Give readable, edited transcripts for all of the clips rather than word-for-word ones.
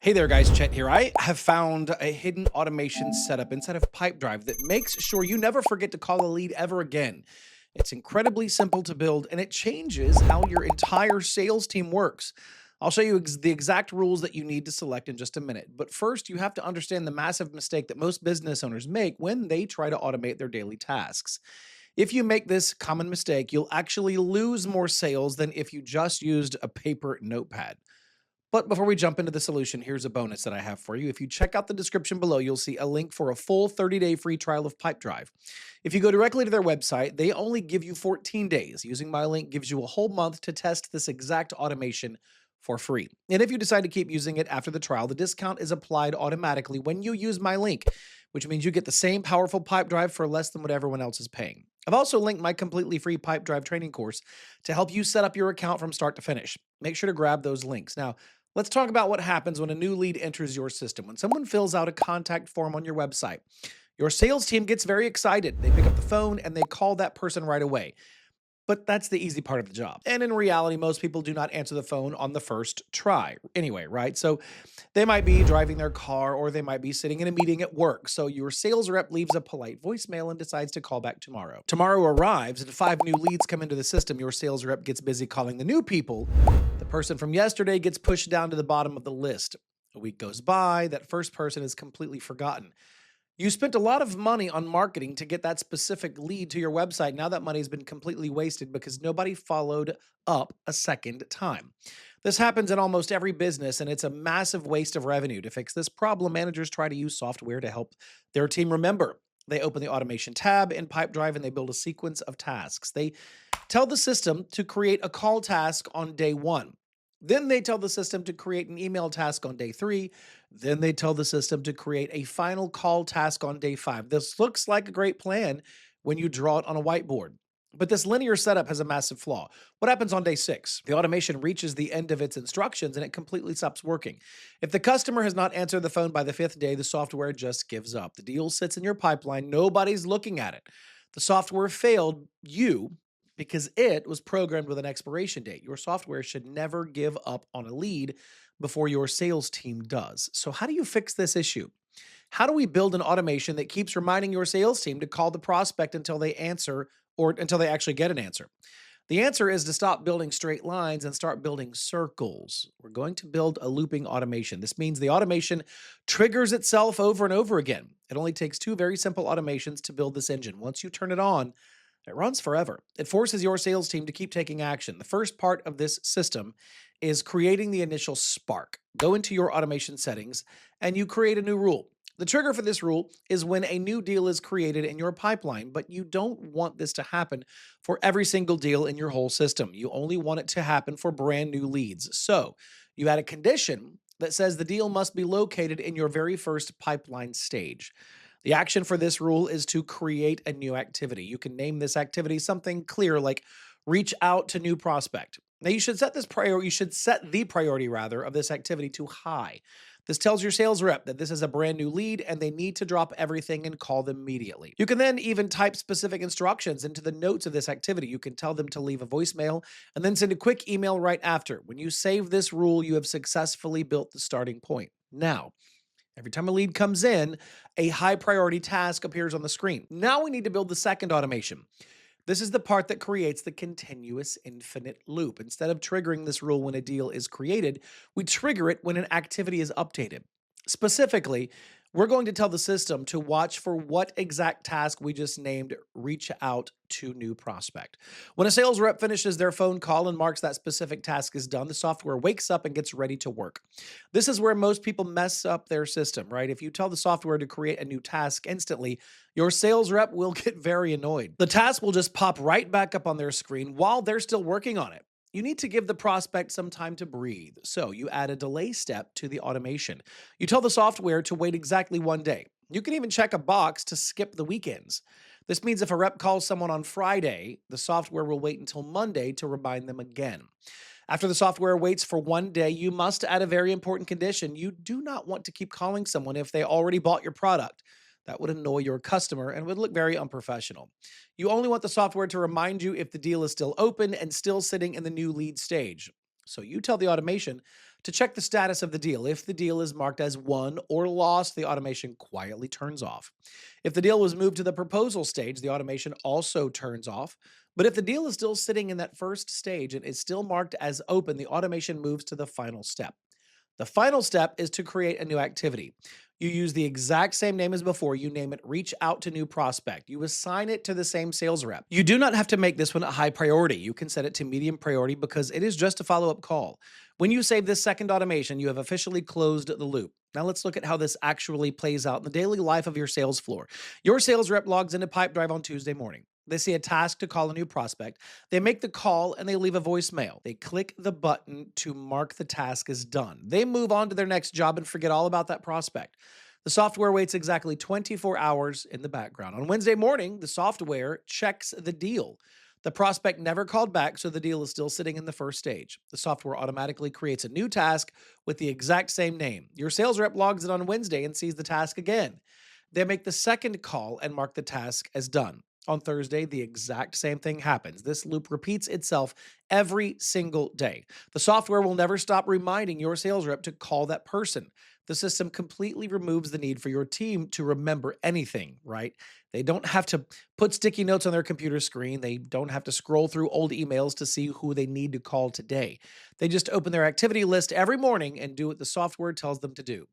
Hey there guys, Chet here. I have found a hidden automation setup inside of Pipedrive that makes sure you never forget to call a lead ever again. It's incredibly simple to build and it changes how your entire sales team works. I'll show you the exact rules that you need to select in just a minute. But first, you have to understand the massive mistake that most business owners make when they try to automate their daily tasks. If you make this common mistake, you'll actually lose more sales than if you just used a paper notepad. But before we jump into the solution, here's a bonus that I have for you. If you check out the description below, you'll see a link for a full 30-day free trial of Pipedrive. If you go directly to their website, they only give you 14 days. Using my link gives you a whole month to test this exact automation for free. And if you decide to keep using it after the trial, the discount is applied automatically when you use my link, which means you get the same powerful Pipedrive for less than what everyone else is paying. I've also linked my completely free Pipedrive training course to help you set up your account from start to finish. Make sure to grab those links. Now, let's talk about what happens when a new lead enters your system. When someone fills out a contact form on your website, your sales team gets very excited. They pick up the phone and they call that person right away. But that's the easy part of the job. And in reality, most people do not answer the phone on the first try anyway, right? So they might be driving their car or they might be sitting in a meeting at work. So your sales rep leaves a polite voicemail and decides to call back tomorrow. Tomorrow arrives and 5 new leads come into the system. Your sales rep gets busy calling the new people. The person from yesterday gets pushed down to the bottom of the list. A week goes by, that first person is completely forgotten. You spent a lot of money on marketing to get that specific lead to your website. Now that money has been completely wasted because nobody followed up a second time. This happens in almost every business, and it's a massive waste of revenue. To fix this problem, managers try to use software to help their team remember. They open the automation tab in Pipedrive and they build a sequence of tasks. They tell the system to create a call task on day 1. Then they tell the system to create an email task on day 3. Then they tell the system to create a final call task on day 5. This looks like a great plan when you draw it on a whiteboard. But this linear setup has a massive flaw. What happens on day 6? The automation reaches the end of its instructions and it completely stops working. If the customer has not answered the phone by the 5th day, the software just gives up. The deal sits in your pipeline. Nobody's looking at it. The software failed you because it was programmed with an expiration date. Your software should never give up on a lead before your sales team does. So how do you fix this issue? How do we build an automation that keeps reminding your sales team to call the prospect until they answer or until they actually get an answer? The answer is to stop building straight lines and start building circles. We're going to build a looping automation. This means the automation triggers itself over and over again. It only takes 2 very simple automations to build this engine. Once you turn it on, it runs forever. It forces your sales team to keep taking action. The first part of this system is creating the initial spark. Go into your automation settings and you create a new rule. The trigger for this rule is when a new deal is created in your pipeline, but you don't want this to happen for every single deal in your whole system. You only want it to happen for brand new leads. So you add a condition that says the deal must be located in your very first pipeline stage. The action for this rule is to create a new activity. You can name this activity something clear like reach out to new prospect. Now you should set the priority rather of this activity to high. This tells your sales rep that this is a brand new lead and they need to drop everything and call them immediately. You can then even type specific instructions into the notes of this activity. You can tell them to leave a voicemail and then send a quick email right after. When you save this rule, you have successfully built the starting point. Now, every time a lead comes in, a high priority task appears on the screen. Now we need to build the second automation. This is the part that creates the continuous infinite loop. Instead of triggering this rule when a deal is created, we trigger it when an activity is updated. Specifically, we're going to tell the system to watch for what exact task we just named reach out to new prospect. When a sales rep finishes their phone call and marks that specific task is done, the software wakes up and gets ready to work. This is where most people mess up their system, right? If you tell the software to create a new task instantly, your sales rep will get very annoyed. The task will just pop right back up on their screen while they're still working on it. You need to give the prospect some time to breathe. So you add a delay step to the automation. You tell the software to wait exactly 1 day. You can even check a box to skip the weekends. This means if a rep calls someone on Friday, the software will wait until Monday to remind them again. After the software waits for 1 day, you must add a very important condition. You do not want to keep calling someone if they already bought your product. That would annoy your customer and would look very unprofessional. You only want the software to remind you if the deal is still open and still sitting in the new lead stage. So you tell the automation To check the status of the deal, if the deal is marked as won or lost, the automation quietly turns off. If the deal was moved to the proposal stage, the automation also turns off. But if the deal is still sitting in that first stage and is still marked as open, the automation moves to the final step. The final step is to create a new activity. You use the exact same name as before. You name it reach out to new prospect. You assign it to the same sales rep. You do not have to make this one a high priority. You can set it to medium priority because it is just a follow up call. When you save this second automation, you have officially closed the loop. Now let's look at how this actually plays out in the daily life of your sales floor. Your sales rep logs into Pipedrive on Tuesday morning. They see a task to call a new prospect. They make the call and they leave a voicemail. They click the button to mark the task as done. They move on to their next job and forget all about that prospect. The software waits exactly 24 hours in the background. On Wednesday morning, the software checks the deal. The prospect never called back, so the deal is still sitting in the first stage. The software automatically creates a new task with the exact same name. Your sales rep logs in on Wednesday and sees the task again. They make the second call and mark the task as done. On Thursday, the exact same thing happens. This loop repeats itself every single day. The software will never stop reminding your sales rep to call that person. The system completely removes the need for your team to remember anything, right? They don't have to put sticky notes on their computer screen. They don't have to scroll through old emails to see who they need to call today. They just open their activity list every morning and do what the software tells them to do.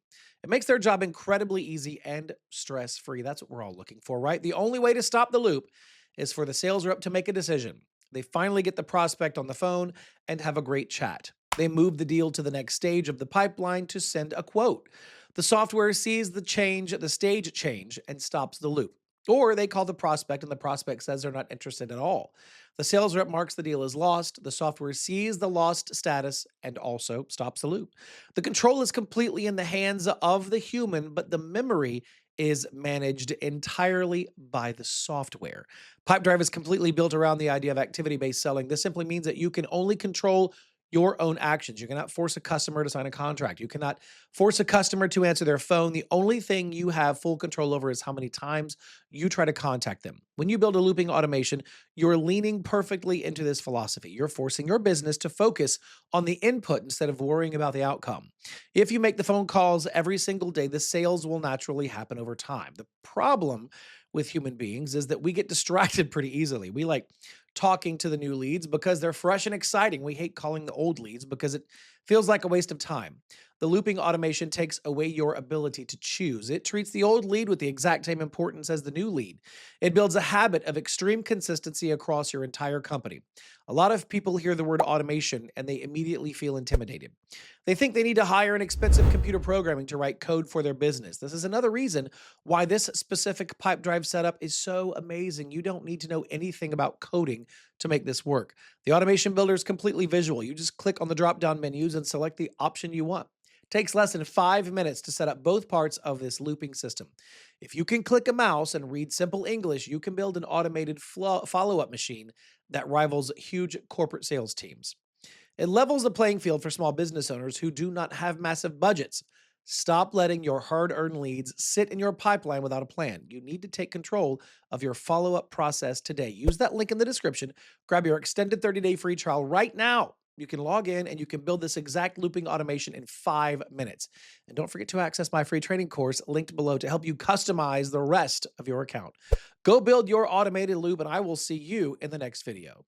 It makes their job incredibly easy and stress free. That's what we're all looking for, right? The only way to stop the loop is for the sales rep to make a decision. They finally get the prospect on the phone and have a great chat. They move the deal to the next stage of the pipeline to send a quote. The software sees the stage change, and stops the loop. Or they call the prospect and the prospect says they're not interested at all. The sales rep marks the deal as lost. The software sees the lost status and also stops the loop. The control is completely in the hands of the human, but the memory is managed entirely by the software. Pipedrive is completely built around the idea of activity based selling. This simply means that you can only control your own actions. You cannot force a customer to sign a contract. You cannot force a customer to answer their phone. The only thing you have full control over is how many times you try to contact them. When you build a looping automation, you're leaning perfectly into this philosophy. You're forcing your business to focus on the input instead of worrying about the outcome. If you make the phone calls every single day, the sales will naturally happen over time. The problem with human beings is that we get distracted pretty easily. We like talking to the new leads because they're fresh and exciting. We hate calling the old leads because it feels like a waste of time. The looping automation takes away your ability to choose. It treats the old lead with the exact same importance as the new lead. It builds a habit of extreme consistency across your entire company. A lot of people hear the word automation and they immediately feel intimidated. They think they need to hire an expensive computer programming to write code for their business. This is another reason why this specific Pipedrive setup is so amazing. You don't need to know anything about coding to make this work. The automation builder is completely visual. You just click on the drop-down menus and select the option you want. It takes less than 5 minutes to set up both parts of this looping system. If you can click a mouse and read simple English, you can build an automated follow-up machine that rivals huge corporate sales teams. It levels the playing field for small business owners who do not have massive budgets. Stop letting your hard-earned leads sit in your pipeline without a plan. You need to take control of your follow-up process today. Use that link in the description. Grab your extended 30-day free trial right now. You can log in and you can build this exact looping automation in 5 minutes. And don't forget to access my free training course linked below to help you customize the rest of your account. Go build your automated loop, and I will see you in the next video.